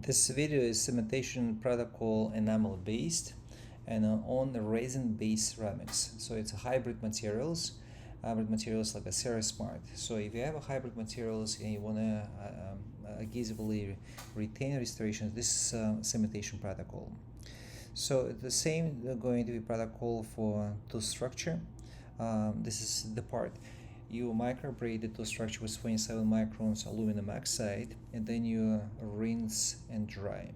This video is cementation protocol enamel based and on the resin based ceramics. So it's a hybrid materials like a Ceres Smart. So if you have a hybrid materials and you want to adhesively retain restoration, this is cementation protocol. So the same going to be protocol for tooth structure. This is the part. You microabrade the tooth structure with 27 microns aluminum oxide, and then you rinse and dry.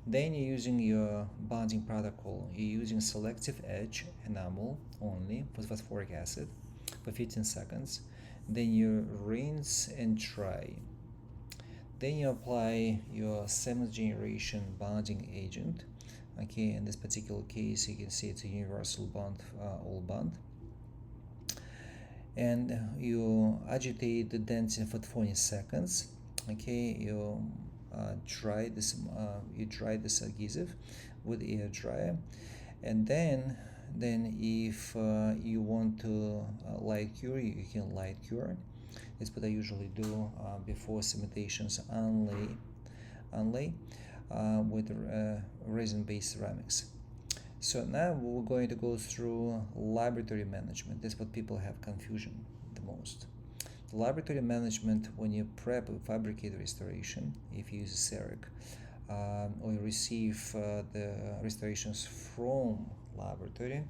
Then you're using your bonding protocol. You're using selective edge enamel only with phosphoric acid for 15 seconds. Then you rinse and dry. Then you apply your 7th generation bonding agent. Okay, in this particular case, you can see it's a universal bond, all bond. And you agitate the dentin for 20 seconds. Okay, you dry this adhesive with air dryer, and then if you want to light cure, you can light cure. That's what I usually do before cementations only with resin-based ceramics. So now we're going to go through laboratory management. That's what people have confusion the most. The laboratory management, when you prep or fabricate restoration, if you use a CEREC, or you receive the restorations from laboratory,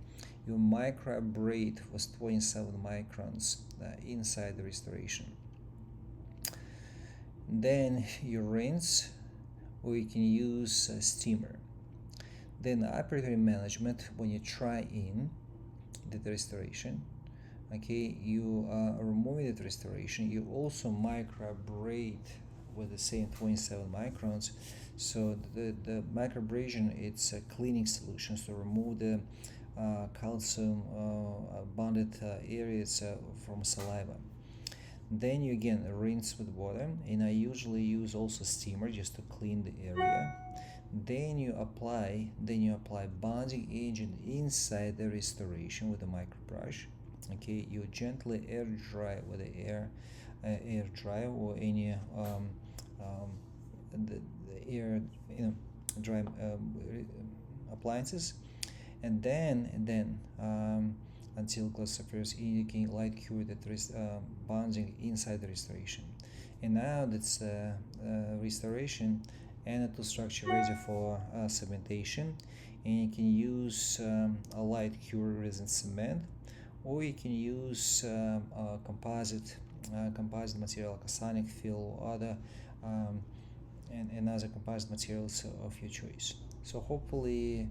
you microabrade with 27 microns inside the restoration. Then you rinse, or you can use a steamer. Then operatory management, when you try in the restoration, okay, you are removing the restoration, you also microabrade with the same 27 microns. So the microabrasion, it's a cleaning solution to remove the calcium bonded areas from saliva. Then you again rinse with water, and I usually use also steamer just to clean the area. Then you apply bonding agent inside the restoration with a micro brush. Okay, you gently air dry with the air dryer or any the air dry appliances, and then until glass surface, indicating light cure that there is bonding inside the restoration. And now that's restoration and the tooth structure ready for cementation, and you can use a light cure resin cement, or you can use composite material like a sonic fill or other and other composite materials of your choice. So hopefully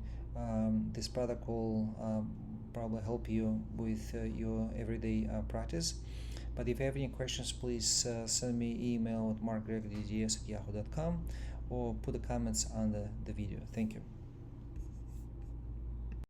this protocol probably help you with your everyday practice. But if you have any questions, please send me email at markgregords@yahoo.com or put the comments under the video. Thank you.